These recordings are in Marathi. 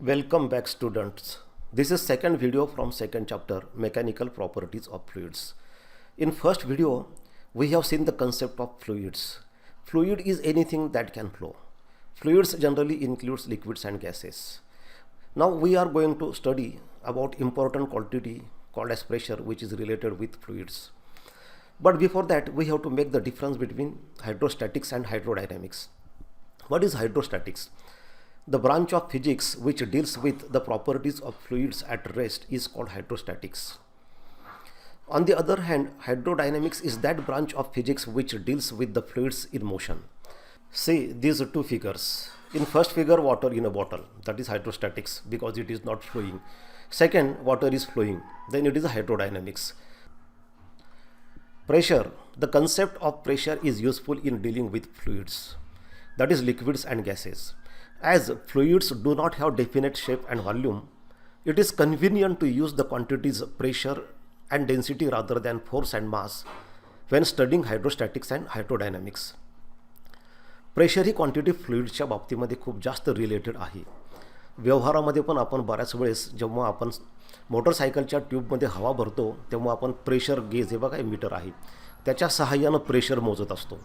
Welcome back students. This is second video from second chapter mechanical properties of fluids. In first video we have seen the concept of fluids. Fluid is anything that can flow. Fluids generally includes liquids and gases. Now we are going to study about important quantity called as pressure which is related with fluids. But before that we have to make the difference between hydrostatics and hydrodynamics. What is hydrostatics? The branch of physics which deals with the properties of fluids at rest is called hydrostatics. On the other hand, hydrodynamics is that branch of physics which deals with the fluids in motion. See these two figures. In first figure, water in a bottle, that is hydrostatics because it is not flowing. Second, water is flowing, then it is hydrodynamics. Pressure. The concept of pressure is useful in dealing with fluids, that is liquids and gases. As fluids do not have definite shape and volume, it is convenient to use the quantities pressure and density rather than force and mass when studying hydrostatics and hydrodynamics. Pressure ही क्वांटिटी फ्लुइड्सच्या बाबतीमध्ये खूप जास्त रिलेटेड आहे. व्यवहारामध्ये पण आपण बऱ्याच वेळेस जेव्हा आपण मोटरसायकलच्या ट्यूबमध्ये हवा भरतो तेव्हा आपण प्रेशर गेज हे बघा मीटर आहे त्याच्या सहाय्याने प्रेशर मोजत असतो.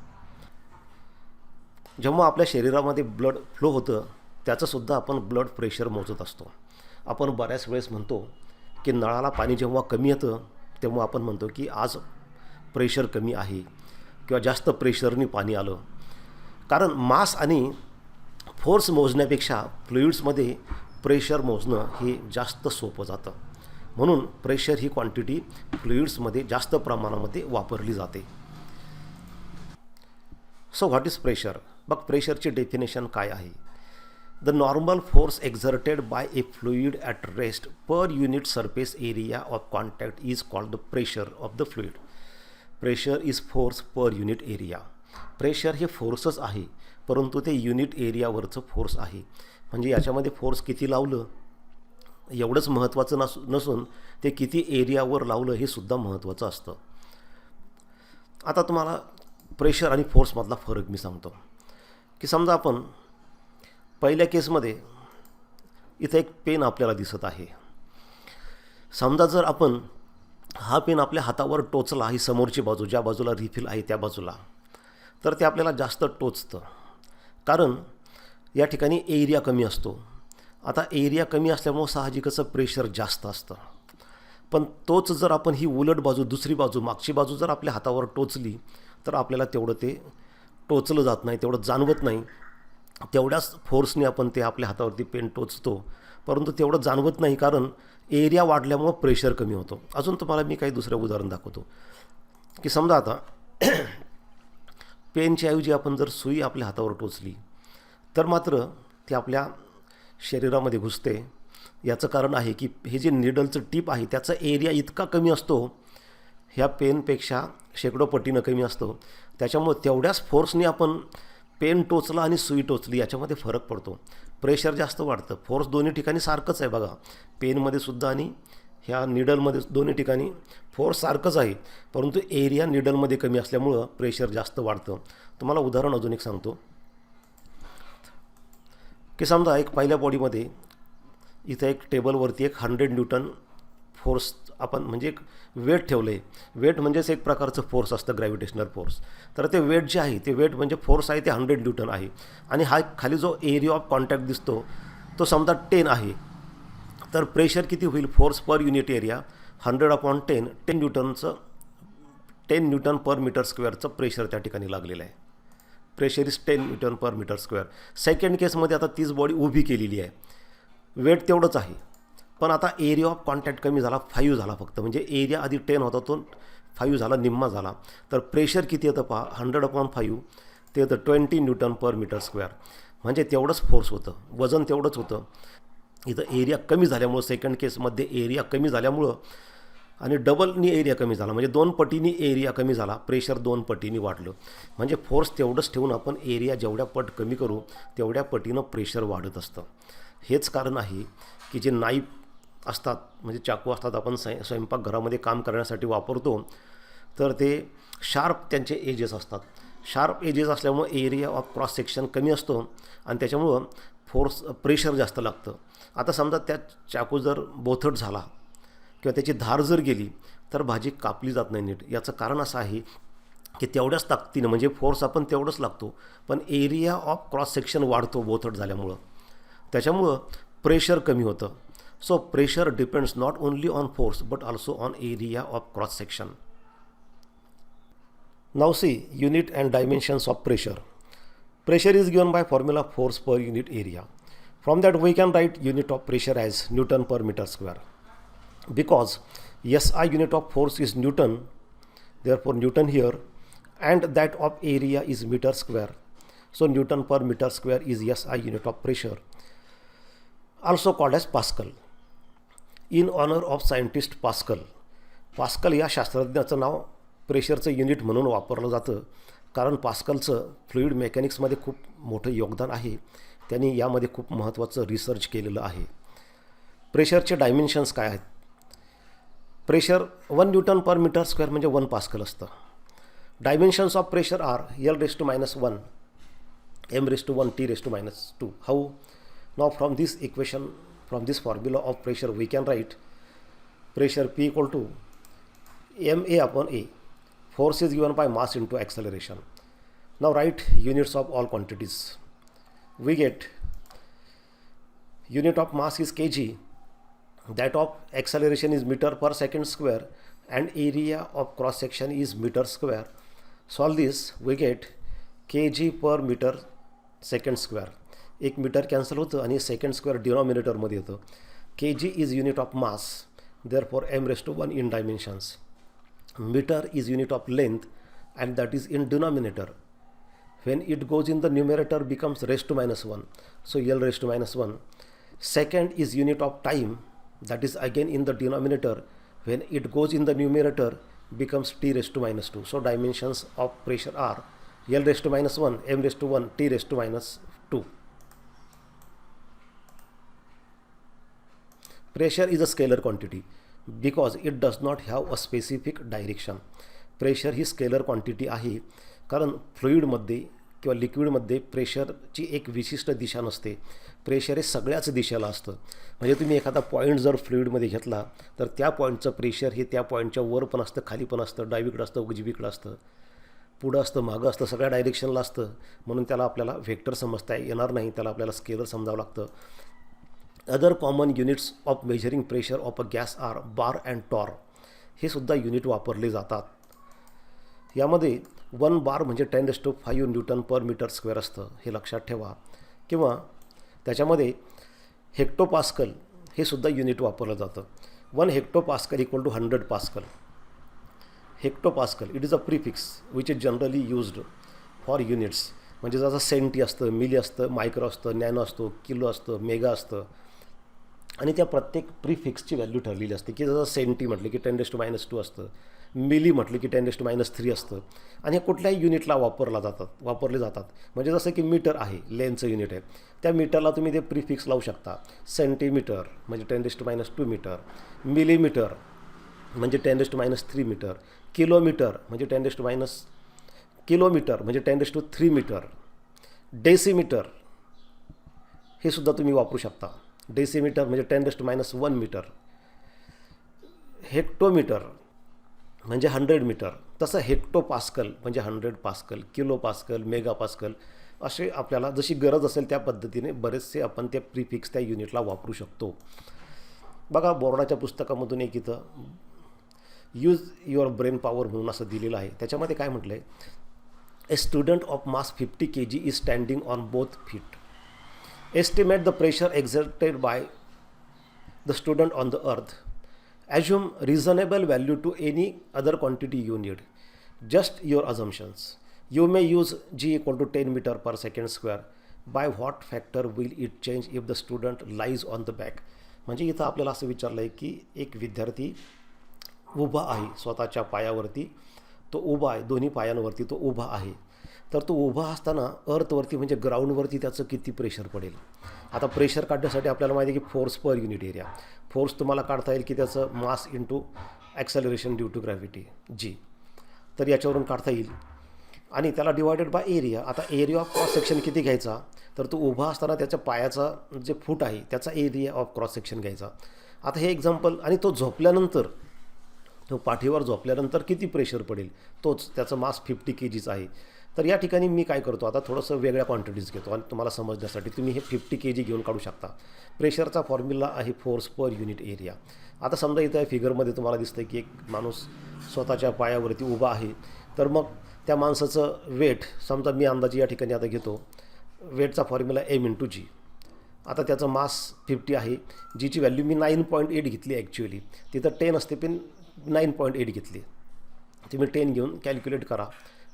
जेव्हा आपल्या शरीरामध्ये ब्लड फ्लो होतं त्याचंसुद्धा आपण ब्लड प्रेशर मोजत असतो. आपण बऱ्याच वेळेस म्हणतो की नळाला पाणी जेव्हा कमी येतं तेव्हा आपण म्हणतो की आज प्रेशर कमी आहे किंवा जास्त प्रेशरनी पाणी आलं. कारण मास आणि फोर्स मोजण्यापेक्षा फ्लुइड्समध्ये प्रेशर मोजणं हे जास्त सोपं जातं. म्हणून प्रेशर ही क्वांटिटी फ्लुइड्समध्ये जास्त प्रमाणामध्ये वापरली जाते. So what is pressure? मग प्रेशरची डेफिनेशन काय आहे? The normal force exerted by a fluid at rest per unit surface area of contact is called the pressure of the fluid. Pressure is force per unit area. Pressure हे फोर्सच आहे परंतु ते युनिट एरियावरचं फोर्स आहे. म्हणजे याच्यामध्ये फोर्स किती लावलं एवढंच महत्त्वाचं नसून ते किती एरियावर लावलं हे सुद्धा महत्त्वाचं असतं. आता तुम्हाला प्रेशर आणि फोर्समधला फरक मी सांगतो की समजा आपण पहिल्या केसमध्ये इथं एक पेन आपल्याला दिसत आहे. समजा जर आपण हा पेन आपल्या हातावर टोचला ही समोरची बाजू ज्या बाजूला रिफिल आहे त्या बाजूला तर ते आपल्याला जास्त टोचतं कारण या ठिकाणी एरिया कमी असतो. आता एरिया कमी असल्यामुळं साहजिकच प्रेशर जास्त असतं. पण तोच जर आपण ही उलट बाजू दुसरी बाजू मागची बाजू जर आपल्या हातावर टोचली तर आपल्याला तेवढं ते टोचलं जात नाही तेवढं जाणवत नाही. तेवढ्याच फोर्सने आपण ते आपल्या हातावरती पेन टोचतो परंतु तेवढं जाणवत नाही कारण एरिया वाढल्यामुळं प्रेशर कमी होतो. अजून तुम्हाला मी काही दुसरं उदाहरण दाखवतो की समजा आता पेनच्या ऐवजी आपण जर सुई आपल्या हातावर टोचली तर मात्र ती आपल्या शरीरामध्ये घुसते. याचं कारण आहे की हे जे निडलचं टीप आहे त्याचा एरिया इतका कमी असतो ह्या पेनपेक्षा शेकडो पटीनं कमी असतो. त्याच्यामुळे तेवढ्याच फोर्सने आपण पेन टोचला आणि सुई टोचली याच्यामध्ये फरक पडतो. प्रेशर जास्त वाढतं. फोर्स दोन्ही ठिकाणी सारखंच आहे बघा पेनमध्ये सुद्धा आणि ह्या निडलमध्ये दोन्ही ठिकाणी फोर्स सारखंच आहे परंतु एरिया निडलमध्ये कमी असल्यामुळं प्रेशर जास्त वाढतं. तुम्हाला उदाहरण अजून एक सांगतो की समजा एक पहिल्या बॉडीमध्ये इथं एक टेबलवरती एक 100 न्यूटन फोर्स आपण म्हणजे एक वेट ठेवलं आहे. वेट म्हणजेच एक प्रकारचं फोर्स असतं ग्रॅव्हिटेशनल फोर्स. तर ते वेट जे आहे ते वेट म्हणजे फोर्स आहे ते 100 न्यूटन आहे आणि हा खाली जो एरिया ऑफ कॉन्टॅक्ट दिसतो तो समजा 10 आहे. तर प्रेशर किती होईल? Force per unit area 100/10 10 newton per metre स्क्वेअरचं प्रेशर त्या ठिकाणी लागलेलं आहे. Pressure is 10 newton per metre square. Second केसमध्ये आता तीच बॉडी उभी केलेली आहे. वेट तेवढंच आहे पण आता एरिया ऑफ कॉन्टॅक्ट कमी झाला 5 झाला फक्त. म्हणजे एरिया आधी 10 होता तो 5 झाला निम्मा झाला. तर प्रेशर किती येतं पहा 100/5 ते येतं 20 न्यूटन पर मीटर स्क्वेअर. म्हणजे तेवढंच फोर्स होतं वजन तेवढंच होतं. इथं एरिया कमी झाल्यामुळं सेकंड केसमध्ये एरिया कमी झाल्यामुळं आणि डबलनी एरिया कमी झाला म्हणजे 2 पटीनी एरिया कमी झाला. प्रेशर 2 पटीनी वाढलं. म्हणजे फोर्स तेवढंच ठेवून आपण एरिया जेवढ्या पट कमी करू तेवढ्या पटीनं प्रेशर वाढत असतं. हेच कारण आहे की जे नाईफ असतात म्हणजे चाकू असतात आपण स्वयंपाकघरामध्ये काम करण्यासाठी वापरतो तर ते शार्प त्यांचे एजेस असतात. शार्प एजेस असल्यामुळं एरिया ऑफ क्रॉस सेक्शन कमी असतो आणि त्याच्यामुळं प्रेशर जास्त लागतं. आता समजा त्या चाकू जर बोथट झाला किंवा त्याची धार जर गेली तर भाजी कापली जात नाही नीट. याचं कारण असं आहे की तेवढ्याच ताकदीनं म्हणजे फोर्स आपण तेवढंच लागतो, पण एरिया ऑफ क्रॉस सेक्शन वाढतो बोथट झाल्यामुळं, त्याच्यामुळं प्रेशर कमी होतं. So pressure depends not only on force but also on area of cross section. Now see unit and dimensions of pressure. Pressure is given by formula force per unit area. From that we can write unit of pressure as Newton per meter square. Because SI unit of force is Newton, therefore Newton here, and that of area is meter square. So Newton per meter square is SI unit of pressure, also called as Pascal. In honor of scientist Pascal. Pascal या शास्त्रज्ञाचं नाव प्रेशरचं युनिट म्हणून वापरलं जातं कारण पास्कलचं फ्लुइड मेकॅनिक्समध्ये खूप मोठं योगदान आहे. त्यांनी यामध्ये खूप महत्त्वाचं रिसर्च केलेलं आहे. प्रेशरचे डायमेन्शन्स काय आहेत? Pressure 1 newton per metre square म्हणजे 1 पास्कल असतं. Dimensions of pressure are L⁻⁻1 M⁻⁻1 T⁻². How? Now from this equation, from this formula of pressure we can write pressure P = ma/a. Force is given by mass into acceleration. Now write units of all quantities. We get unit of mass is kg, that of acceleration is meter per second square, and area of cross section is meter square. Solve this, we get kg per meter second square. एक मीटर कॅन्सल होतं आणि सेकंड स्क्वेअर डिनॉमिनेटरमध्ये येतं. kg is unit of mass, therefore m⁻⁻1 in dimensions. Meter is unit of length and that is in denominator. When it goes in the numerator becomes raised to -1, so L⁻⁻1. Second is unit of time, that is again in the denominator. When it goes in the numerator becomes T⁻². So dimensions of pressure are L⁻⁻1 M⁻⁻1 T⁻². Pressure is a scalar quantity because it does not have a specific direction. Pressure he scalar quantity आहे कारण फ्लुईडमध्ये किंवा लिक्विडमध्ये प्रेशरची एक विशिष्ट दिशा नसते. प्रेशर हे सगळ्याच दिशेला असतं. म्हणजे तुम्ही एखादा पॉईंट जर फ्लुईडमध्ये घेतला तर त्या पॉईंटचं प्रेशर हे त्या पॉईंटच्या वर पण असतं, खाली पण असतं, डावीकडं असतं, उजवीकडं असतं, पुढं असतं, मागं असतं, सगळ्या डायरेक्शनला असतं. म्हणून त्याला आपल्याला व्हेक्टर समजता येणार नाही, त्याला आपल्याला स्केलर समजावं लागतं. Other common units of measuring pressure of a gas are bar and torr. हे सुद्धा युनिट वापरले जातात. यामध्ये 1 बार म्हणजे 10⁵ न्यूटन पर मीटर स्क्वेअर असतं, हे लक्षात ठेवा. किंवा त्याच्यामध्ये हेक्टोपास्कल हे सुद्धा युनिट वापरलं जातं. 1 hectopascal = 100 pascal. Hectopascal it is a prefix which is generally used for units. म्हणजे जसं सेंटी असतं, मिली असतं, मायक्रो असतं, नॅनो असतो, किलो असतं, मेगा असतं. आणि त्या प्रत्येक प्रिफिक्सची व्हॅल्यू ठरलेली असते की जसं सेंटी म्हटलं की 10⁻² असतं, मिली म्हटलं की 10⁻³ असतं. आणि हे कुठल्याही युनिटला वापरले जातात. म्हणजे जसं की मीटर आहे, लेनचं युनिट आहे, त्या मीटरला तुम्ही ते प्रिफिक्स लावू शकता. सेंटीमीटर म्हणजे 10⁻² मीटर, मिलीमीटर म्हणजे 10⁻³ मीटर, किलोमीटर म्हणजे 10⁻³ मीटर, डेसिमीटर हे सुद्धा तुम्ही वापरू शकता. डेसिमीटर म्हणजे 10⁻1 मीटर, हेक्टोमीटर म्हणजे 100 मीटर. तसं हेक्टोपास्कल म्हणजे 100 pascal, kilo pascal, mega pascal असे आपल्याला जशी गरज असेल त्या पद्धतीने बरेचसे आपण ते प्रिफिक्स त्या युनिटला वापरू शकतो. बघा बोर्डाच्या पुस्तकामधून एक इथं यूज युअर ब्रेन पॉवर म्हणून असं दिलेलं आहे. त्याच्यामध्ये काय म्हटलं आहे? A student of mass 50 kg is standing on both feet. Estimate the pressure exerted by the student on the earth. Assume reasonable value to any other quantity you need. Just your assumptions. You may use G = 10 meter per second square. By what factor will it change if the student lies on the back? म्हणजे इथं आपल्याला असं विचारलं आहे की एक विद्यार्थी उभा आहे, स्वतःच्या पायावरती तो उभा आहे, दोन्ही पायांवरती तो उभा आहे. तर तो उभा असताना अर्थवरती म्हणजे ग्राउंडवरती त्याचं किती प्रेशर पडेल. आता प्रेशर काढण्यासाठी आपल्याला माहिती आहे की force per unit area. Force तुम्हाला काढता येईल की त्याचं mass into acceleration due to gravity G. तर याच्यावरून काढता येईल. आणि त्याला डिवायडेड बाय एरिया. आता एरिया ऑफ क्रॉस सेक्शन किती घ्यायचा तर तो उभा असताना त्याच्या पायाचा जे फूट आहे त्याचा एरिया ऑफ क्रॉस सेक्शन घ्यायचा. आता हे एक्झाम्पल, आणि तो झोपल्यानंतर, तो पाठीवर झोपल्यानंतर किती प्रेशर पडेल, तोच त्याचं मास 50 kgs आहे. तर या ठिकाणी मी काय करतो, आता थोडंसं वेगळ्या क्वांटिटीज घेतो आणि तुम्हाला समजण्यासाठी तुम्ही हे 50 kg घेऊन काढू शकता. प्रेशरचा फॉर्म्युला आहे फोर्स पर युनिट एरिया. आता समजा इथं फिगरमध्ये तुम्हाला दिसतं की एक माणूस स्वतःच्या पायावरती उभा आहे. तर मग त्या माणसाचं वेट समजा मी अंदाजे या ठिकाणी आता घेतो, वेटचा फॉर्म्युला m/g. आता त्याचं मास 50 आहे, जीची व्हॅल्यू मी 9.8 घेतली ॲक्च्युअली. तिथं 10 असते पण 9.8 घेतली. तुम्ही 10 घेऊन कॅल्क्युलेट करा.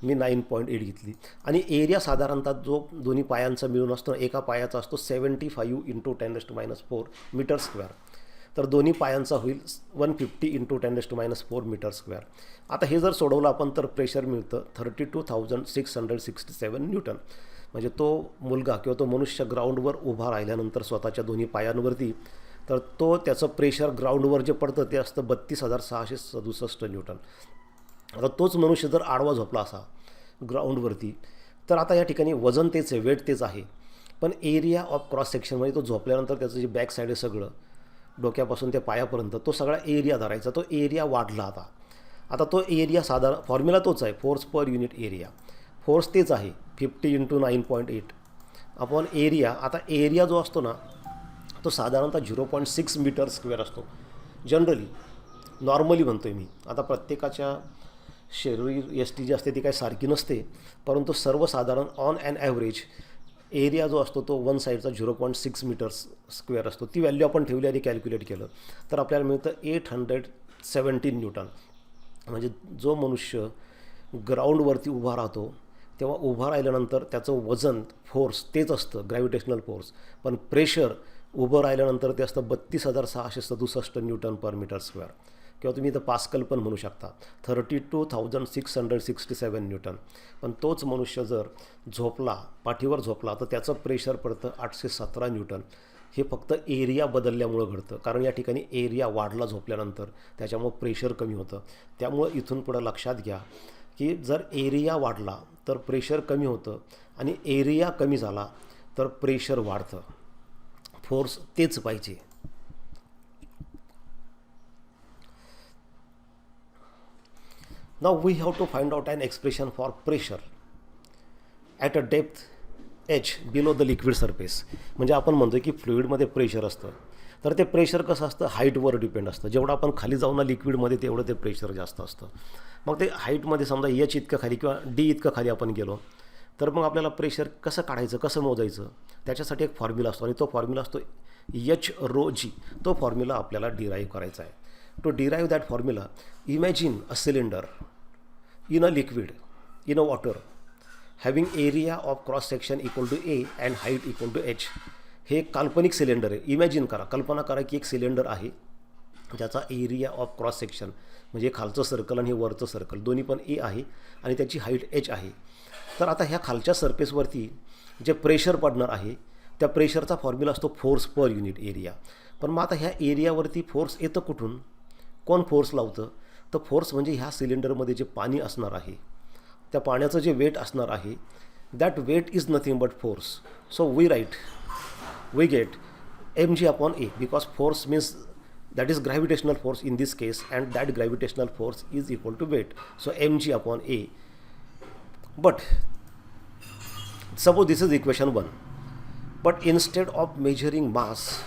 मी 9.8 घेतली. आणि एरिया साधारणतः जो दोन्ही पायांचा मिळून असतो, एका पायाचा असतो 75 × 10⁻⁴ मीटर स्क्वेअर. तर दोन्ही पायांचा होईल 150 × 10⁻⁴ मीटर स्क्वेअर. आता हे जर सोडवलं आपण तर प्रेशर मिळतं 32,667 न्यूटन. म्हणजे तो मुलगा किंवा तो मनुष्य ग्राउंडवर उभा राहिल्यानंतर स्वतःच्या दोन्ही पायांवरती, तर तो त्याचं प्रेशर ग्राउंडवर जे पडतं ते असतं 32,667 न्यूटन. आता तोच मनुष्य जर आडवा झोपला असा ग्राउंडवरती, तर आता या ठिकाणी वजन तेच आहे, वेट तेच आहे, पण एरिया ऑफ क्रॉस सेक्शन म्हणजे तो झोपल्यानंतर त्याचं जे बॅक साईड आहे सगळं डोक्यापासून ते पायापर्यंत तो सगळा एरिया धरायचा. तो एरिया वाढला. आता तो एरिया साधारण फॉर्म्युला तोच आहे, force per unit area. Force तेच आहे 50 × 9.8 अपॉन एरिया. आता एरिया जो असतो ना तो साधारणतः 0.6 मीटर स्क्वेअर असतो जनरली, नॉर्मली म्हणतो आहे मी. आता प्रत्येकाच्या शरीर यष्टी जी असते ती काही सारखी नसते, परंतु सर्वसाधारण ऑन ॲन ॲव्हरेज एरिया जो असतो तो वन साईडचा 0.6 मीटर स्क्वेअर असतो. ती व्हॅल्यू आपण ठेवली आणि कॅल्क्युलेट केलं तर आपल्याला मिळतं 817 न्यूटन. म्हणजे जो मनुष्य ग्राउंडवरती उभा राहतो तेव्हा उभा राहिल्यानंतर त्याचं वजन फोर्स तेच असतं, ग्रॅव्हिटेशनल फोर्स, पण प्रेशर उभं राहिल्यानंतर ते असतं 32,667 न्यूटन पर मीटर स्क्वेअर, किंवा तुम्ही इथं पास्कल पण म्हणू शकता, 32,667 न्यूटन. पण तोच मनुष्य जर झोपला, पाठीवर झोपला, तर त्याचं प्रेशर पडतं 817 न्यूटन. हे फक्त एरिया बदलल्यामुळं घडतं, कारण या ठिकाणी एरिया वाढला झोपल्यानंतर, त्याच्यामुळं प्रेशर कमी होतं. त्यामुळं इथून पुढं लक्षात घ्या की जर एरिया वाढला तर प्रेशर कमी होतं, आणि एरिया कमी झाला तर प्रेशर वाढतं. फोर्स तेच पाहिजे. Now we have to find out an expression for pressure at a depth h below the liquid surface. म्हणजे आपण म्हणतो की फ्लुईडमध्ये प्रेशर असतं, तर ते प्रेशर कसं असतं, हाईटवर डिपेंड असतं. जेवढं आपण खाली जाऊ ना लिक्विडमध्ये तेवढं ते प्रेशर जास्त असतं. मग ते हाईटमध्ये समजा एच इतकं खाली किंवा डी इतकं खाली आपण गेलो तर मग आपल्याला प्रेशर कसं काढायचं, कसं मोजायचं, त्याच्यासाठी एक फॉर्म्युला असतो, आणि तो फॉर्म्युला असतो h/ρg. तो फॉर्म्युला आपल्याला डिराईव्ह करायचा आहे. To derive that formula, imagine a cylinder in a liquid, in a water, having area of cross section equal to a and height equal to h. हे काल्पनिक सिलेंडर आहे. इमॅजिन करा, कल्पना करा की एक सिलेंडर आहे ज्याचा एरिया ऑफ क्रॉस सेक्शन म्हणजे खालचं सर्कल आणि हे वरचं सर्कल दोन्ही पण ए आहे आणि त्याची हाईट एच आहे. तर आता ह्या खालच्या सरफेसवरती जे प्रेशर पडणार आहे त्या प्रेशरचा फॉर्म्युला असतो फोर्स पर युनिट एरिया. पण मग आता ह्या एरियावरती फोर्स येतं कुठून, कोण फोर्स लावतं, तर फोर्स म्हणजे ह्या सिलेंडरमध्ये जे पाणी असणार आहे त्या पाण्याचं जे वेट असणार आहे, that weight is nothing but force. So we get mg upon a, because force means that is gravitational force in this case, and that gravitational force is equal to weight. So mg upon a. But suppose this is equation 1, but instead of measuring mass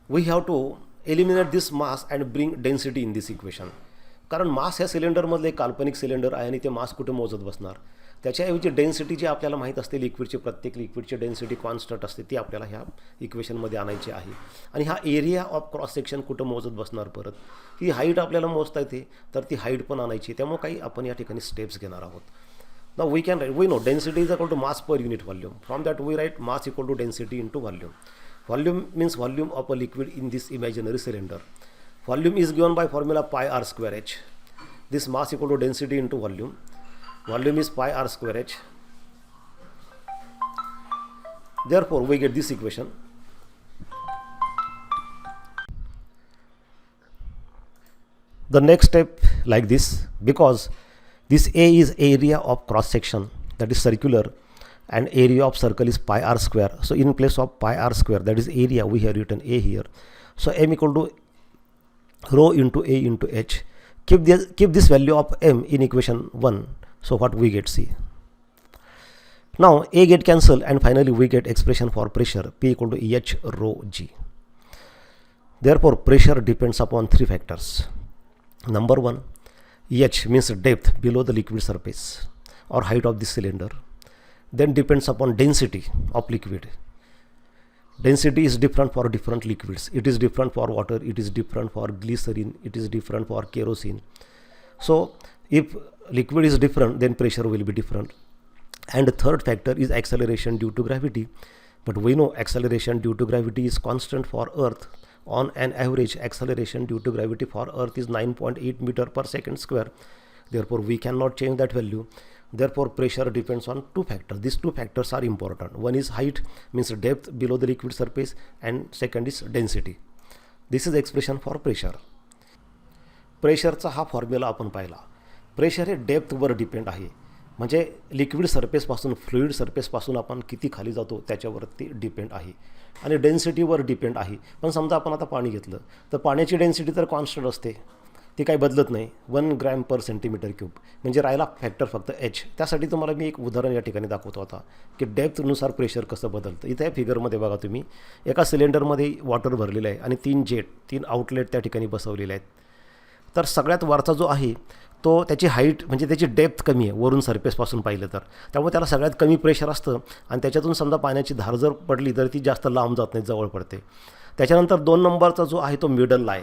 we have to eliminate this mass and bring density in this equation. कारण मास ह्या सिलेंडरमधलं एक काल्पनिक सिलेंडर आहे आणि ते मास कुठे मोजत बसणार. त्याच्याऐवजी डेन्सिटी जी आपल्याला माहीत असते लिक्विडची, प्रत्येक लिक्विडची डेन्सिटी कॉन्स्टंट असते, ती आपल्याला ह्या इक्वेशनमध्ये आणायची आहे. आणि हा एरिया ऑफ क्रॉस सेक्शन कुठं मोजत बसणार, परत ही हाईट आपल्याला मोजता येते तर ती हाईट पण आणायची. त्यामुळे काही आपण या ठिकाणी स्टेप्स घेणार आहोत. Now we can write, we know density is equal to mass per unit volume. From that we write mass equal to density into volume. Volume means volume of a liquid in this imaginary cylinder. Volume is given by formula pi r square h. This mass equal to density into volume. Volume is pi r square h. Therefore we get this equation. The next step like this, because this A is area of cross section, that is circular, and area of circle is pi r square. So in place of pi r square, that is area, we have written A here. So m equal to rho into A into H. Keep this value of m in equation 1. So what we get, see. Now A get cancelled and finally we get expression for pressure P equal to H rho G. Therefore pressure depends upon three factors. Number one, H means depth below the liquid surface or height of the cylinder. Then depends upon density of liquid. Density is different for different liquids. It is different for water, it is different for glycerin, it is different for kerosene. So if liquid is different, then pressure will be different. And the third factor is acceleration due to gravity. But we know acceleration due to gravity is constant for Earth. On an average, acceleration due to gravity for Earth is 9.8 meter per second square. Therefore, we cannot change that value. Therefore, pressure depends on two factors. These two factors are important. One is height, means depth below the liquid surface, and second is density. This is the expression for pressure. प्रेशरचा हा फॉर्म्युला आपण पाहिला. प्रेशर हे डेप्थवर डिपेंड आहे. म्हणजे लिक्विड सरफेसपासून फ्लुईड सरफेसपासून आपण किती खाली जातो त्याच्यावरती डिपेंड आहे. आणि डेन्सिटीवर डिपेंड आहे. पण समजा आपण आता पाणी घेतलं तर पाण्याची डेन्सिटी तर कॉन्स्टंट असते, ती काही बदलत नाही, 1 ग्रॅम पर सेंटीमीटर क्यूब. म्हणजे राहिला फॅक्टर फक्त H. त्यासाठी तुम्हाला मी एक उदाहरण या ठिकाणी दाखवतो आता की डेप्थनुसार प्रेशर कसं बदलतं. इथे या फिगरमध्ये बघा तुम्ही, एका सिलेंडरमध्ये वॉटर भरलेलं आहे आणि 3 आउटलेट त्या ठिकाणी बसवलेले आहेत. तर सगळ्यात वरचा जो आहे तो त्याची हाईट म्हणजे त्याची डेप्थ कमी आहे वरून सरफेसपासून पाहिलं तर, त्यामुळे त्याला सगळ्यात कमी प्रेशर असतं. आणि त्याच्यातून समजा पाण्याची धार जर पडली तर ती जास्त लांब जात नाही, जवळ पडते. त्याच्यानंतर 2 नंबरचा जो आहे तो मिडलला आहे.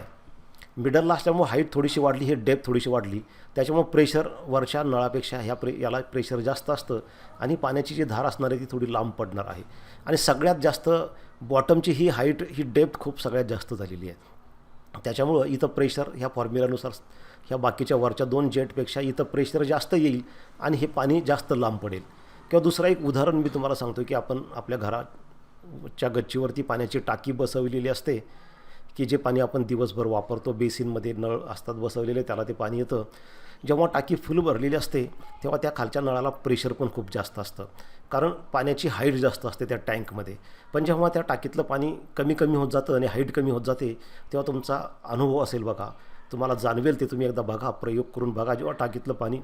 मिडलला असल्यामुळे हाईट थोडीशी वाढली, हे डेप्थ थोडीशी वाढली, त्याच्यामुळे प्रेशर वरच्या नळापेक्षा याला प्रेशर जास्त असतं आणि पाण्याची जी धार असणार आहे ती थोडी लांब पडणार आहे. आणि सगळ्यात जास्त बॉटमची ही हाईट, ही डेप्थ खूप सगळ्यात जास्त झालेली आहे. त्याच्यामुळं इथं प्रेशर ह्या फॉर्म्युलानुसार ह्या बाकीच्या वरच्या 2 जेटपेक्षा इथं प्रेशर जास्त येईल आणि हे पाणी जास्त लांब पडेल. किंवा दुसरं एक उदाहरण मी तुम्हाला सांगतो की आपण आपल्या घराच्या गच्चीवरती पाण्याची टाकी बसवलेली असते की जे पाणी आपण दिवसभर वापरतो. बेसिनमध्ये नळ असतात बसवलेले, त्याला ते पाणी येतं. जेव्हा टाकी फुल भरलेली असते तेव्हा त्या खालच्या नळाला प्रेशर पण खूप जास्त असतं, कारण पाण्याची हाईट जास्त असते त्या टँकमध्ये. पण जेव्हा त्या टाकीतलं पाणी कमी कमी होत जातं आणि हाईट कमी होत जाते तेव्हा तुमचा अनुभव असेल बघा, तुम्हाला जाणवेल ते, तुम्ही एकदा बघा, प्रयोग करून बघा. जेव्हा टाकीतलं पाणी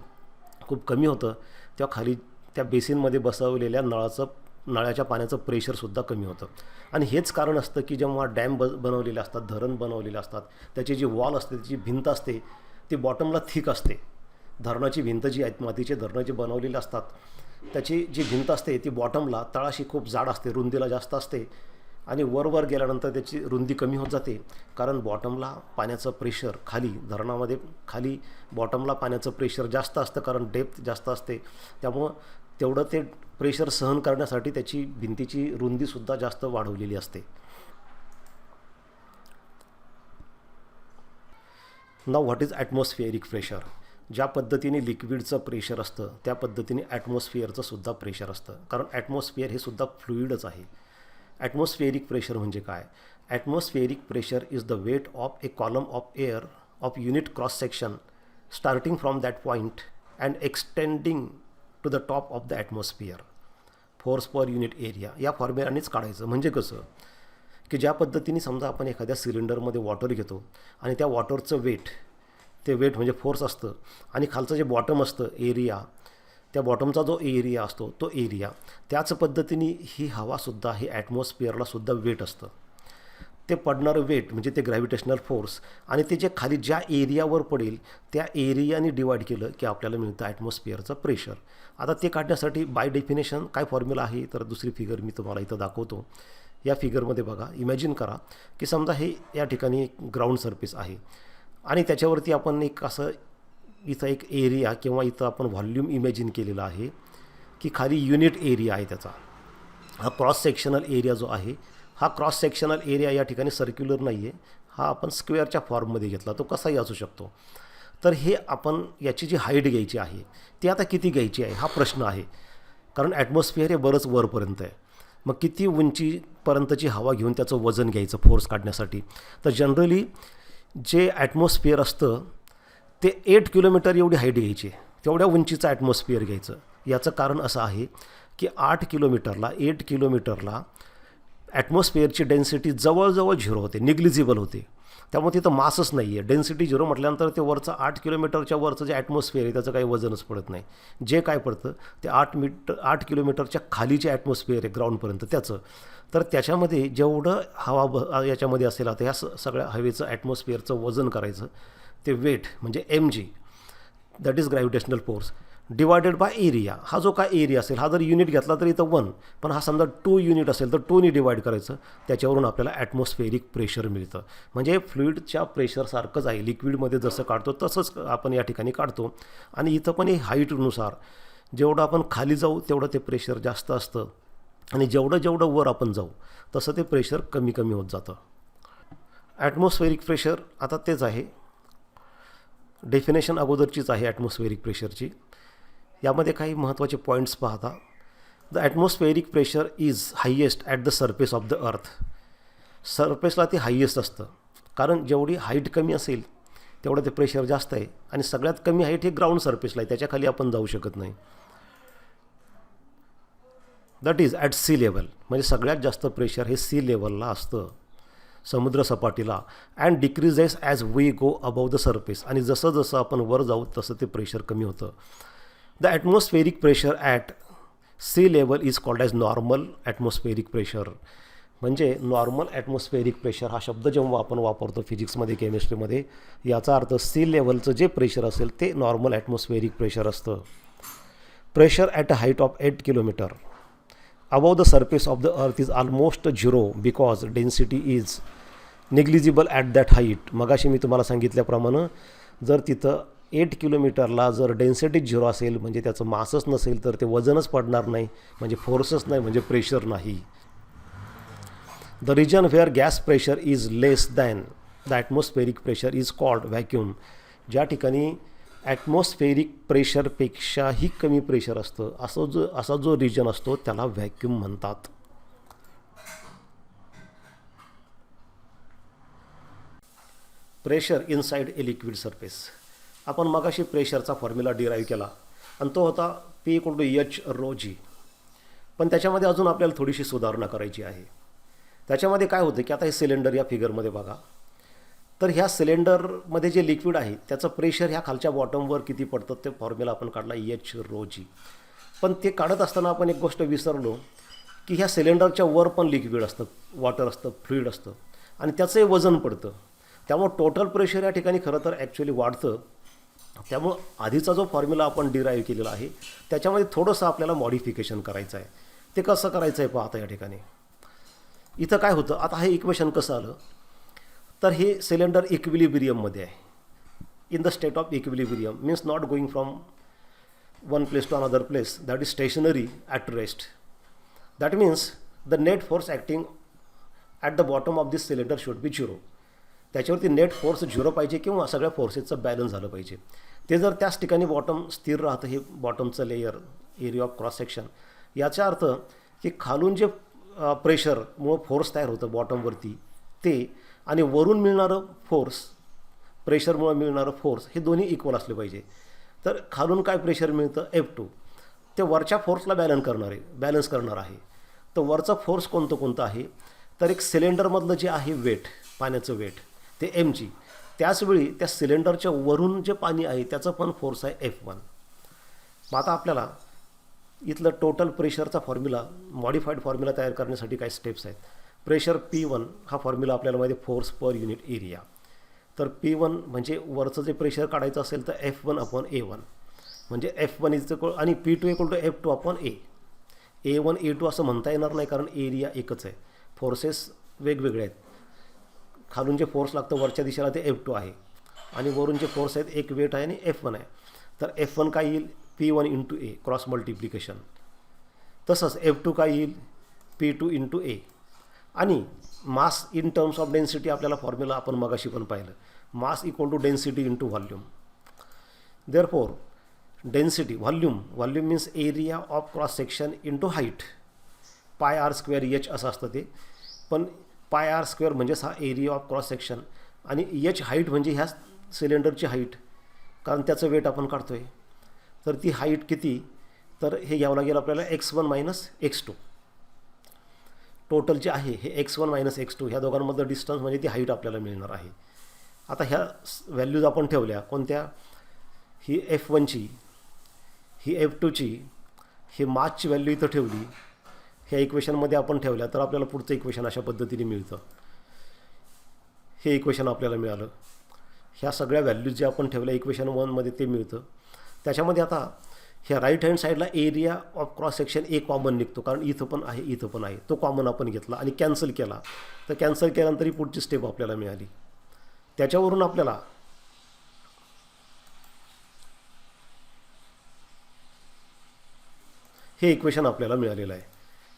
खूप कमी होतं तेव्हा खाली त्या बेसिनमध्ये बसवलेल्या नळाच्या पाण्याचं प्रेशरसुद्धा कमी होतं. आणि हेच कारण असतं की जेव्हा डॅम बनवलेले असतात, धरण बनवलेले असतात, त्याची जी वॉल असते, त्याची भिंत असते, ती बॉटमला थिक असते. धरणाची भिंत जी आहेत, मातीचे धरणं जे बनवलेले असतात त्याची जी भिंत असते ती बॉटमला तळाशी खूप जाड असते, रुंदीला जास्त असते. आणि वर गेल्यानंतर त्याची रुंदी कमी होत जाते, कारण बॉटमला पाण्याचं प्रेशर खाली धरणामध्ये खाली बॉटमला पाण्याचं प्रेशर जास्त असतं, कारण डेप्थ जास्त असते. त्यामुळं तेवढं ते प्रेशर सहन करण्यासाठी त्याची भिंतीची रुंदीसुद्धा जास्त वाढवलेली असते. नाव व्हॉट इज ॲटमॉस्फिअरिक प्रेशर. ज्या पद्धतीने लिक्विडचं प्रेशर असतं त्या पद्धतीने ॲटमॉस्फिअरचं सुद्धा प्रेशर असतं, कारण ॲटमॉस्फिअर हे सुद्धा फ्लुईडच आहे. ॲटमॉस्फिअरिक प्रेशर म्हणजे काय? Atmospheric pressure is the weight of a column of air of unit cross section starting from that point and extending to the top of the atmosphere. Force per unit area या फॉर्म्युलानेच काढायचं. म्हणजे कसं की ज्या पद्धतीने समजा आपण एखाद्या सिलेंडरमध्ये वॉटर घेतो आणि त्या वॉटरचं वेट, ते वेट म्हणजे फोर्स असतं, आणि खालचं जे बॉटम असतं एरिया, त्या बॉटमचा जो एरिया असतो तो एरिया, त्याच पद्धतीने ही हवासुद्धा हे ॲटमॉस्फिअरलासुद्धा वेट असतं. ते पडणारं वेट म्हणजे ते ग्रॅव्हिटेशनल फोर्स, आणि ते जे खाली ज्या एरियावर पडेल त्या एरियाने डिवाईड केलं की आपल्याला मिळतं ॲटमॉस्फिअरचं प्रेशर. आता ते काढण्यासाठी बाय डेफिनेशन काय फॉर्म्युला आहे, तर दुसरी फिगर मी तुम्हाला इथं दाखवतो. या फिगरमध्ये बघा, इमॅजिन करा की समजा हे या ठिकाणी एक ग्राउंड सरफेस आहे आणि त्याच्यावरती आपण एक असं इथं एक एरिया किंवा इथं आपण व्हॉल्यूम इमॅजिन केलेला आहे की खाली युनिट एरिया आहे त्याचा. हा क्रॉस सेक्शनल एरिया जो आहे, हा क्रॉस सेक्शनल एरिया या ठिकाणी सर्क्युलर नाही आहे, हा आपण स्क्वेअरच्या फॉर्ममध्ये घेतला, तो कसाही असू शकतो. तर हे आपण याची जी हाईट घ्यायची आहे ती आता किती घ्यायची आहे हा प्रश्न आहे, कारण ॲटमॉस्फिअर हे बरंच वरपर्यंत आहे. मग किती उंचीपर्यंतची हवा घेऊन त्याचं वजन घ्यायचं फोर्स काढण्यासाठी. तर जनरली जे ॲटमॉस्फिअर असतं ते 8 किलोमीटर एवढी हाईट घ्यायची, तेवढ्या उंचीचं ॲटमॉस्फिअर घ्यायचं. याचं कारण असं आहे की 8 किलोमीटरला ॲटमॉस्फिअरची डेन्सिटी जवळजवळ झिरो होते, निग्लिजिबल होते. त्यामुळे तिथं मासच नाही आहे. डेन्सिटी झिरो म्हटल्यानंतर ते वरचं 8 किलोमीटरच्या वरचं जे ॲटमॉस्फिअर आहे त्याचं काही वजनच पडत नाही. जे काय पडतं ते 8 किलोमीटरच्या खालीचे ॲटमॉस्फिअर आहे ग्राउंडपर्यंत त्याचं. तर त्याच्यामध्ये जेवढं हवा याच्यामध्ये असेल, आता ह्या सगळ्या हवेचं ॲटमॉस्फिअरचं वजन करायचं, ते वेट म्हणजे mg, that is gravitational force, divided by area. हा जो काय एरिया असेल, हा जर युनिट घेतला तर इथं 1, पण हा समजा 2 युनिट असेल तर 2ने डिवाईड करायचं. त्याच्यावरून आपल्याला ॲटमॉस्फेरिक प्रेशर मिळतं. म्हणजे फ्लुईडच्या प्रेशरसारखंच आहे, लिक्विडमध्ये जसं काढतो तसंच आपण या ठिकाणी काढतो. आणि इथं पण हे हाईटनुसार जेवढं आपण खाली जाऊ तेवढं ते प्रेशर जास्त असतं, आणि जेवढं वर आपण जाऊ तसं ते प्रेशर कमी कमी होत जातं. ॲटमॉस्फेरिक प्रेशर आता तेच आहे, डेफिनेशन अगोदरचीच आहे ॲटमॉस्फेरिक प्रेशरची. यामध्ये काही महत्त्वाचे पॉईंट्स पाहता. The atmospheric pressure is highest at the surface of the earth. सरफेसला ते हायेस्ट असतं, कारण जेवढी हाईट कमी असेल तेवढं ते प्रेशर जास्त आहे. आणि सगळ्यात कमी हाईट हे ग्राउंड सरफेसला आहे, त्याच्याखाली आपण जाऊ शकत नाही. That is at sea level, म्हणजे सगळ्यात जास्त प्रेशर हे सी लेवलला असतं, समुद्रसपाटीला. And decreases as we go above the surface, आणि जसं जसं आपण वर जाऊ तसं ते प्रेशर कमी होतं. The atmospheric pressure at sea level is called as normal atmospheric pressure. म्हणजे नॉर्मल ॲटमॉस्फेरिक प्रेशर हा शब्द जेव्हा आपण वापरतो फिजिक्समध्ये, केमिस्ट्रीमध्ये, याचा अर्थ सी लेवलचं जे प्रेशर असेल ते नॉर्मल ॲटमॉस्फेरिक प्रेशर असतं. Pressure at a height of 8 kilometre above the surface of the earth is almost zero because density is negligible at that height. मगाशी मी तुम्हाला सांगितल्याप्रमाणे जर तिथं 8 किलोमीटरला जर डेन्सिटी झिरो असेल, म्हणजे त्याचं मासच नसेल, तर ते वजनच पडणार नाही, म्हणजे फोर्सच नाही, म्हणजे प्रेशर नाही. The region where gas pressure is less than the atmospheric pressure is called vacuum. ज्या ठिकाणी ॲटमॉस्फेरिक प्रेशरपेक्षाही कमी प्रेशर असतं, असा जो रिजन असतो त्याला व्हॅक्यूम म्हणतात. Pressure inside a liquid surface. आपण मगाशी प्रेशरचा फॉर्म्युला डिराईव्ह केला आणि तो होता P=H ρg. पण त्याच्यामध्ये अजून आपल्याला थोडीशी सुधारणा करायची आहे. त्याच्यामध्ये काय होतं की आता हे सिलेंडर या फिगरमध्ये बघा, तर ह्या सिलेंडरमध्ये जे लिक्विड आहे त्याचं प्रेशर ह्या खालच्या बॉटमवर किती पडतं ते फॉर्म्युला आपण काढला H ρg. पण ते काढत असताना आपण एक गोष्ट विसरलो की ह्या सिलेंडरच्या वर पण लिक्विड असतं, वॉटर असतं, फ्लुईड असतं, आणि त्याचंही वजन पडतं. त्यामुळं टोटल प्रेशर या ठिकाणी खरं तर ॲक्च्युली वाढतं. त्यामुळं आधीचा जो फॉर्म्युला आपण डिराईव्ह केलेला आहे त्याच्यामध्ये थोडंसं आपल्याला मॉडिफिकेशन करायचं आहे. ते कसं करायचं आहे पाहता या ठिकाणी. इथं काय होतं, आता हे इक्वेशन कसं आलं, तर हे सिलेंडर इक्विलिब्रियममध्ये आहे. In the state of equilibrium means not going from one place to another place, that is stationary at rest. That means the net force acting at the bottom of this cylinder should be zero. त्याच्यावरती नेट फोर्स झिरो पाहिजे किंवा सगळ्या फोर्सेसचं बॅलन्स झालं पाहिजे. ते जर त्याच ठिकाणी बॉटम स्थिर राहतं, हे बॉटमचं layer, area of cross section, याचा अर्थ की खालून जे प्रेशरमुळं फोर्स तयार होतं बॉटमवरती ते, आणि वरून मिळणारं फोर्स, प्रेशरमुळं मिळणारं फोर्स, हे दोन्ही इक्वल असले पाहिजे. तर खालून काय प्रेशर मिळतं F2, ते वरच्या फोर्सला बॅलन्स करणार आहे. तर वरचा फोर्स कोणतं आहे, तर एक सिलेंडरमधलं जे आहे वेट, पाण्याचं वेट, ते mg. त्याचवेळी त्या सिलेंडरच्या वरून जे पाणी आहे त्याचं पण फोर्स आहे F1. मग आता आपल्याला इथलं टोटल प्रेशरचा फॉर्म्युला, मॉडिफाईड फॉर्म्युला तयार करण्यासाठी काही स्टेप्स आहेत. प्रेशर P1 हा फॉर्म्युला आपल्याला माहिती आहे, फोर्स पर युनिट एरिया. तर P1 म्हणजे वरचं जे प्रेशर काढायचं असेल तर F1/A1, म्हणजे F1 इज इक्वल, आणि P2 = F2/A. A1 A2 असं म्हणता येणार नाही, कारण एरिया एकच आहे, फोर्सेस वेगवेगळे आहेत. खालून जे फोर्स लागतं वरच्या दिशेला ते F2 आहे, आणि वरून जे फोर्स आहेत एक वेट आहे आणि F1 आहे. तर F1 काय येईल, P1 × A, क्रॉस मल्टिप्लिकेशन. तसंच F2 काय येईल, P2 × A. आणि मास इन टर्म्स ऑफ डेन्सिटी आपल्याला फॉर्म्युला आपण मगाशी पण पाहिलं, मास = density × volume. Therefore density, volume means area of cross section × height, πr² असं असतं ते. पण πr² म्हणजेच हा एरिया ऑफ क्रॉस सेक्शन, आणि H हाईट म्हणजे ह्या सिलेंडरची हाईट, कारण त्याचं वेट आपण काढतो आहे. तर ती हाईट किती, तर हे घ्यावं लागेल आपल्याला x1 मायनस x2. टोटल जे आहे हे x1 मायनस x2 ह्या दोघांमधलं डिस्टन्स म्हणजे ती हाईट आपल्याला मिळणार आहे. आता ह्या व्हॅल्यूज आपण ठेवल्या कोणत्या, ही F1ची, ही F2ची, ही मासची व्हॅल्यू इथं ठेवली, ह्या इक्वेशनमध्ये आपण ठेवल्या तर आपल्याला पुढचं इक्वेशन अशा पद्धतीने मिळतं. हे इक्वेशन आपल्याला मिळालं. ह्या सगळ्या व्हॅल्यूज जे आपण ठेवल्या इक्वेशन 1मध्ये ते मिळतं. त्याच्यामध्ये आता ह्या राईट हँड साईडला area of cross section A common निघतो, कारण इथं पण आहे इथं पण आहे, तो कॉमन आपण घेतला आणि कॅन्सल केला. तर कॅन्सल केल्यानंतर पुढची स्टेप आपल्याला मिळाली. त्याच्यावरून आपल्याला हे इक्वेशन आपल्याला मिळालेलं आहे.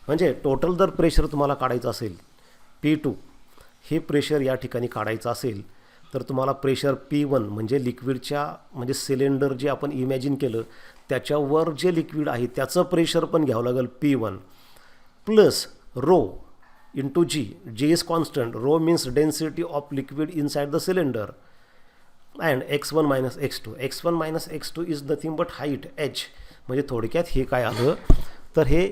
म्हणजे टोटल जर प्रेशर तुम्हाला काढायचं असेल P2, हे प्रेशर या ठिकाणी काढायचं असेल तर तुम्हाला प्रेशर P1 म्हणजे लिक्विडच्या म्हणजे सिलेंडर जे आपण इमॅजिन केलं त्याच्यावर जे लिक्विड आहे त्याचं प्रेशर पण घ्यावं लागेल P1 plus rho into g. G is constant, rho means density of liquid inside the cylinder, and x1 minus x2. x1 minus x2 is nothing but height h. म्हणजे थोडक्यात हे काय आलं तर हे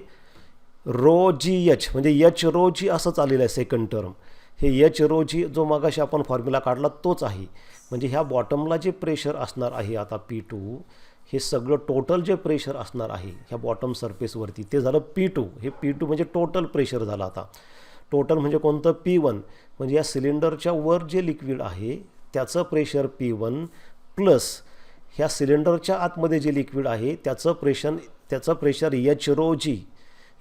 रो जी एच म्हणजे एच रो जी असंच आलेलं आहे सेकंड टर्म. हे एच रो जी जो मगाशी आपण फॉर्म्युला काढला तोच आहे. म्हणजे ह्या बॉटमला जे प्रेशर असणार आहे आता P2, हे सगळं टोटल जे प्रेशर असणार आहे ह्या बॉटम सरफेसवरती ते झालं P2. हे P2 म्हणजे टोटल प्रेशर झालं. आता टोटल म्हणजे कोणतं, P1 म्हणजे या सिलेंडरच्या वर जे लिक्विड आहे त्याचं प्रेशर P1 प्लस ह्या सिलेंडरच्या आतमध्ये जे लिक्विड आहे त्याचं pressure H rho g,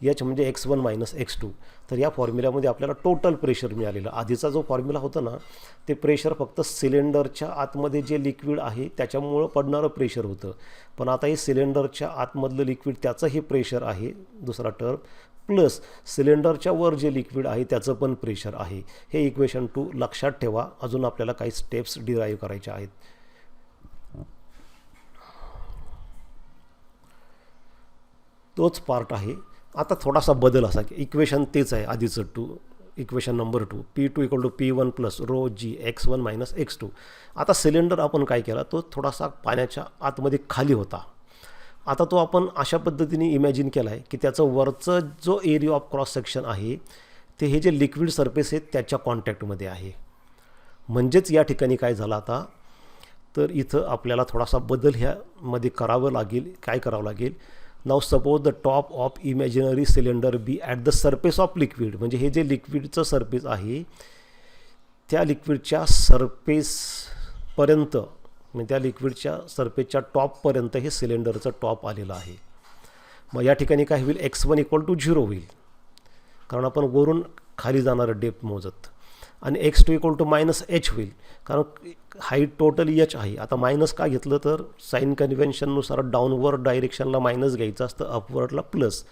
H म्हणजे x1 मायनस x2. तर या फॉर्म्युल्यामध्ये आपल्याला टोटल प्रेशर मिळालेलं. आधीचा जो फॉर्म्युला होता ना ते प्रेशर फक्त सिलेंडरच्या आतमध्ये जे लिक्विड आहे त्याच्यामुळं पडणारं प्रेशर होतं, पण आता हे सिलेंडरच्या आतमधलं लिक्विड त्याचं हे प्रेशर आहे दुसरा टर्म, प्लस सिलेंडरच्या वर जे लिक्विड आहे त्याचं पण प्रेशर आहे. हे इक्वेशन 2 लक्षात ठेवा. अजून आपल्याला काही स्टेप्स डिराईव्ह करायच्या आहेत. तोच पार्ट आहे. आता थोडासा बदल असा की इक्वेशन तेच आहे आधीचं equation number 2, P2 equal to P1 plus rho g x1 minus x2. आता सिलेंडर आपण काय केला तो थोडासा पाण्याच्या आतमध्ये खाली होता. आता तो आपण अशा पद्धतीने इमॅजिन केला आहे की त्याचं वरचं जो एरिया ऑफ क्रॉस सेक्शन आहे ते हे जे लिक्विड सरफेस आहेत त्याच्या कॉन्टॅक्टमध्ये आहे. म्हणजेच या ठिकाणी काय झालं आता तर इथं आपल्याला थोडासा बदल ह्यामध्ये करावं लागेल. काय करावं लागेल, now suppose the top of imaginary cylinder be at the surface of liquid. म्हणजे हे जे लिक्विडचं सरफेस आहे त्या लिक्विडच्या सरफेसपर्यंत म्हणजे त्या लिक्विडच्या सरफेसच्या टॉपपर्यंत हे सिलेंडरचं टॉप आलेलं आहे. मग या ठिकाणी काय होईल, x1 इक्वल टू 0 होईल कारण आपण वरून खाली जाणारं डेप्थ मोजत, आणि x2 equal to minus h होईल कारण हाईट टोटल h आहे. आता मायनस का घेतलं तर साईन कन्व्हेन्शननुसार डाऊनवर्ड डायरेक्शनला मायनस घ्यायचं असतं, अपवर्डला प्लस.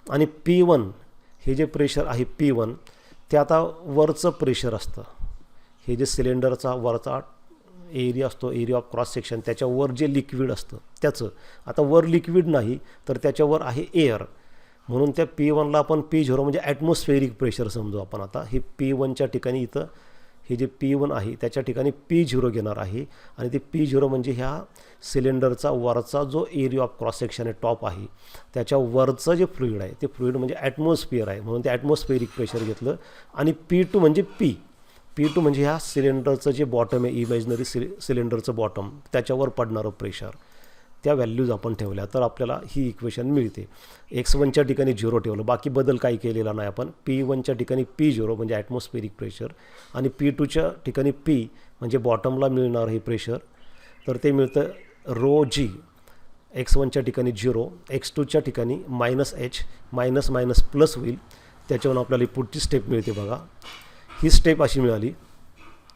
आणि P1 हे जे प्रेशर आहे P1 ते आता वरचं प्रेशर असतं. हे जे सिलेंडरचा वरचा एरिया असतो एरिया ऑफ क्रॉस सेक्शन त्याच्यावर जे लिक्विड असतं त्याचं, आता वर लिक्विड नाही तर त्याच्यावर आहे एअर, म्हणून त्या P1ला आपण P0 म्हणजे ॲटमॉस्फेरिक प्रेशर समजू आपण. आता हे P1च्या ठिकाणी इथं हे जे P1 आहे त्याच्या ठिकाणी P0 घेणार आहे, आणि ते P0 म्हणजे ह्या सिलेंडरचा वरचा जो एरिया ऑफ क्रॉस सेक्शन आहे टॉप आहे त्याच्या वरचं जे फ्लुईड आहे ते फ्लुईड म्हणजे ॲटमॉस्फिअर आहे, म्हणून ते ॲटमॉस्फेरिक प्रेशर घेतलं. आणि P2 म्हणजे P2 म्हणजे ह्या सिलेंडरचं जे बॉटम आहे इमॅजिनरी सिलेंडरचं बॉटम त्याच्यावर पडणारं प्रेशर, त्या व्हॅल्यूज आपण ठेवल्या तर आपल्याला ही इक्वेशन मिळते. x1च्या ठिकाणी 0 ठेवलं, बाकी बदल काही केलेला नाही आपण. P1च्या ठिकाणी P0 म्हणजे ॲटमॉस्फेरिक प्रेशर, आणि P2च्या ठिकाणी P म्हणजे बॉटमला मिळणार हे प्रेशर, तर ते मिळतं रो जी. x1च्या ठिकाणी 0, x2च्या ठिकाणी minus h, minus minus plus होईल, त्याच्यावरून आपल्याला पुढची स्टेप मिळते बघा. ही स्टेप अशी मिळाली.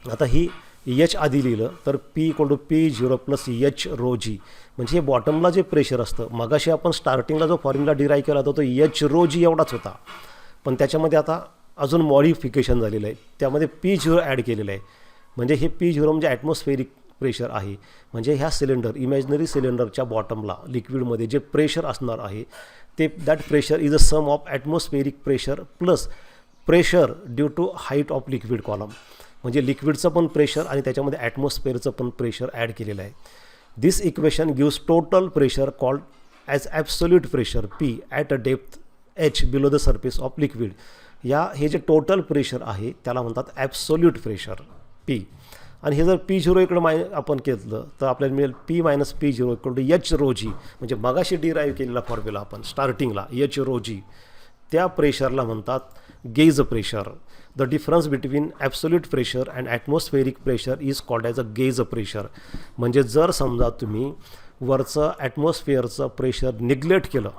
आता ही एच आधी लिहिलं तर P equal to P0 plus H rho G, म्हणजे हे बॉटमला जे प्रेशर असतं मगाशी आपण स्टार्टिंगला जो फॉर्म्युला डिराईव्ह केला होता तो एच रो जी एवढाच होता, पण त्याच्यामध्ये आता अजून मॉडिफिकेशन झालेलं आहे, त्यामध्ये P0 ॲड केलेलं आहे. म्हणजे हे P0 म्हणजे ॲटमॉस्फेरिक प्रेशर आहे. म्हणजे ह्या सिलेंडर इमॅजिनरी सिलेंडरच्या बॉटमला लिक्विडमध्ये जे प्रेशर असणार आहे ते that pressure is a sum of atmospheric pressure plus pressure due to height of liquid column. म्हणजे लिक्विडचं पण प्रेशर आणि त्याच्यामध्ये ॲटमॉस्फिअरचं पण प्रेशर ॲड केलेलं आहे. This equation gives total pressure called as absolute pressure P at a depth H below the surface of liquid. हे जे टोटल प्रेशर आहे त्याला म्हणतात ॲब्सोल्यूट प्रेशर P. आणि हे जर P0 इकडं आपण घेतलं तर आपल्याला मिळेल P minus P0 equal to H rho G. म्हणजे मगाशी डिराईव्ह केलेला फॉर्म्युला आपण स्टार्टिंगला H रो जी, त्या प्रेशरला म्हणतात gauge pressure. The difference between absolute pressure and atmospheric pressure is called as a gauge pressure. म्हणजे जर समजा तुम्ही वरचं ॲटमॉस्फिअरचं प्रेशर निग्लेक्ट केलं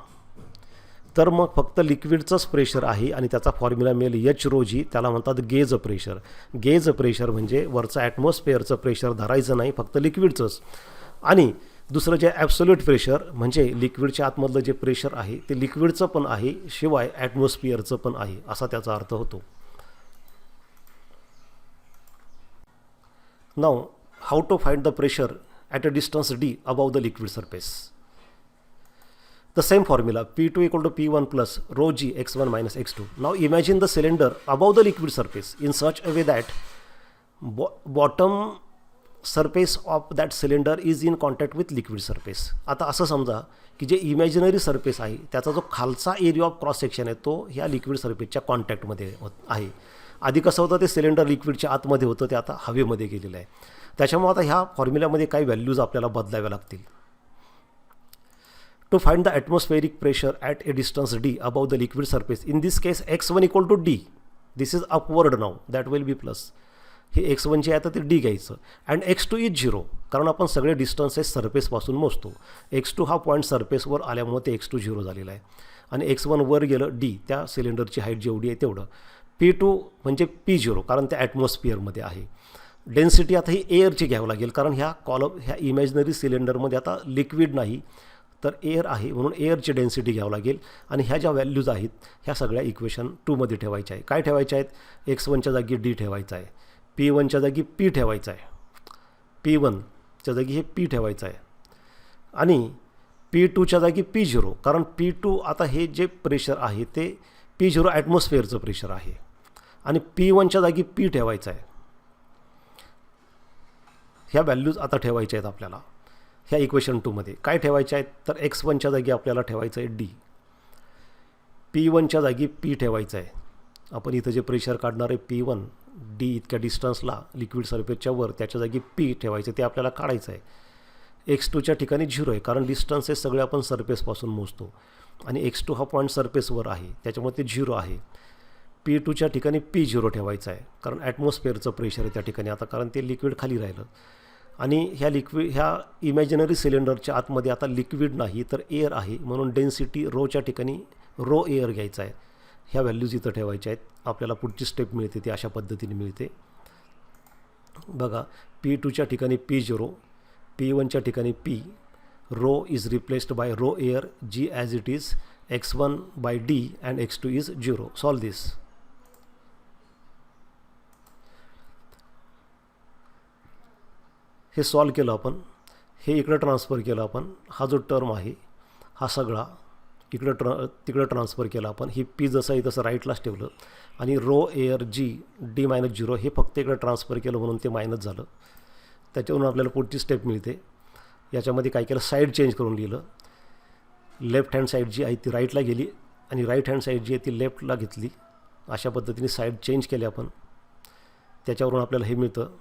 तर मग फक्त लिक्विडचंच प्रेशर आहे आणि त्याचा फॉर्म्युला मिळेल H रो जी, त्याला म्हणतात गेज प्रेशर. गेज प्रेशर म्हणजे वरचं ॲटमॉस्फिअरचं प्रेशर धरायचं नाही, फक्त लिक्विडचंच. आणि दुसरं जे ॲब्सोल्यूट प्रेशर म्हणजे लिक्विडच्या आतमधलं जे प्रेशर आहे ते लिक्विडचं पण आहे शिवाय ॲटमॉस्फिअरचं पण आहे, असा त्याचा अर्थ होतो. Now how to find the pressure at a distance D above the liquid surface. The same formula P2 equal to P1 plus rho g x1 minus x2. Now imagine the cylinder above the liquid surface in such a way that bottom surface of that cylinder is in contact with liquid surface. आता असं समजा की जे इमॅजिनरी सरफेस आहे त्याचा जो खालचा एरिया ऑफ क्रॉस सेक्शन आहे तो ह्या लिक्विड सरफेसच्या कॉन्टॅक्टमध्ये आहे. आधी कसं होतं ते सिलेंडर लिक्विडच्या आतमध्ये होतं, ते आता हवेमध्ये गेलेलं आहे. त्याच्यामुळे आता ह्या फॉर्म्युल्यामध्ये काही व्हॅल्यूज आपल्याला बदलाव्या लागतील. To find the atmospheric pressure at a distance D above the liquid surface, in this case x1 equal to D. This is upward now, that will be plus. हे x1 जे आहे तर ते D घ्यायचं. अँड x2 इज 0, कारण आपण सगळे डिस्टन्सेस सरफेसपासून मोजतो. x2 हा पॉईंट सरफेसवर आल्यामुळे ते x2 0 झालेला आहे. आणि x1 वर गेलं D, त्या सिलेंडरची हाईट जेवढी आहे तेवढं. P2 म्हणजे P0, कारण ते ॲटमॉस्फिअरमध्ये आहे. डेन्सिटी आता ही एअरची घ्यावं लागेल, कारण ह्या इमॅजिनरी सिलेंडरमध्ये आता लिक्विड नाही तर एअर आहे, म्हणून एअरची डेन्सिटी घ्यावं लागेल. आणि ह्या ज्या व्हॅल्यूज आहेत ह्या सगळ्या इक्वेशन 2मध्ये ठेवायच्या आहे. काय ठेवायच्या आहेत? x1च्या जागी D ठेवायचा आहे, P1च्या जागी P ठेवायचा आहे, P1च्या जागी हे P ठेवायचं आहे, आणि P2च्या जागी P0, कारण P2 आता हे जे प्रेशर आहे ते P0 ॲटमॉस्फिअरचं प्रेशर आहे, आणि P1च्या जागी P ठेवायचं आहे. ह्या व्हॅल्यूज आता ठेवायच्या आहेत आपल्याला ह्या इक्वेशन 2मध्ये. काय ठेवायचे आहेत तर x1च्या जागी आपल्याला ठेवायचं आहे D, P1च्या जागी P ठेवायचं आहे. आपण इथं जे प्रेशर काढणार आहे P1 D इतक्या डिस्टन्सला लिक्विड सरफेसच्या वर, त्याच्या जागी P ठेवायचं, ते आपल्याला काढायचं आहे. x2च्या ठिकाणी 0 आहे, कारण डिस्टन्सेस सगळे आपण सरफेसपासून मोजतो, आणि x2 हा पॉईंट सरफेसवर आहे त्याच्यामुळे ते 0 आहे. P2च्या ठिकाणी P0 ठेवायचं आहे, कारण ॲटमॉस्फिअरचं प्रेशर आहे त्या ठिकाणी आता, कारण ते लिक्विड खाली राहिलं. आणि ह्या इमॅजिनरी सिलेंडरच्या आतमध्ये आता लिक्विड नाही तर एअर आहे, म्हणून डेन्सिटी रोच्या ठिकाणी रो एअर घ्यायचा आहे. ह्या व्हॅल्यूज इथं ठेवायच्या आहेत. आपल्याला पुढची स्टेप मिळते ती अशा पद्धतीने मिळते बघा. P2च्या ठिकाणी P0, P1च्या ठिकाणी P, rho is replaced by rho air G as it is x1 by D and x2 is 0. Solve this. हे सॉल्व केलं आपण, हे इकडं ट्रान्सफर केलं आपण, हा जो टर्म आहे हा सगळा तिकडं ट्रान्सफर केला आपण. ही P जसं आहे तसं राईटलाच ठेवलं, आणि rho air G D minus 0 हे फक्त इकडं ट्रान्सफर केलं म्हणून ते मायनस झालं. त्याच्यावरून आपल्याला पुढची स्टेप मिळते. याच्यामध्ये काय केलं, साईड चेंज करून लिहिलं. लेफ्ट हँड साईड जी आहे ती राईटला गेली आणि राईट हँड साईड जी आहे ती लेफ्टला घेतली. अशा पद्धतीने साईड चेंज केली आपण. त्याच्यावरून आपल्याला हे मिळतं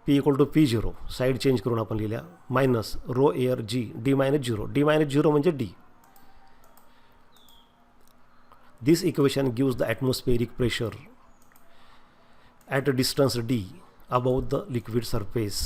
P equal to P0, side change करून आपण लिहिल्या, minus rho air G D minus 0, D minus 0 म्हणजे D. This equation gives the atmospheric pressure at a distance D above the liquid surface.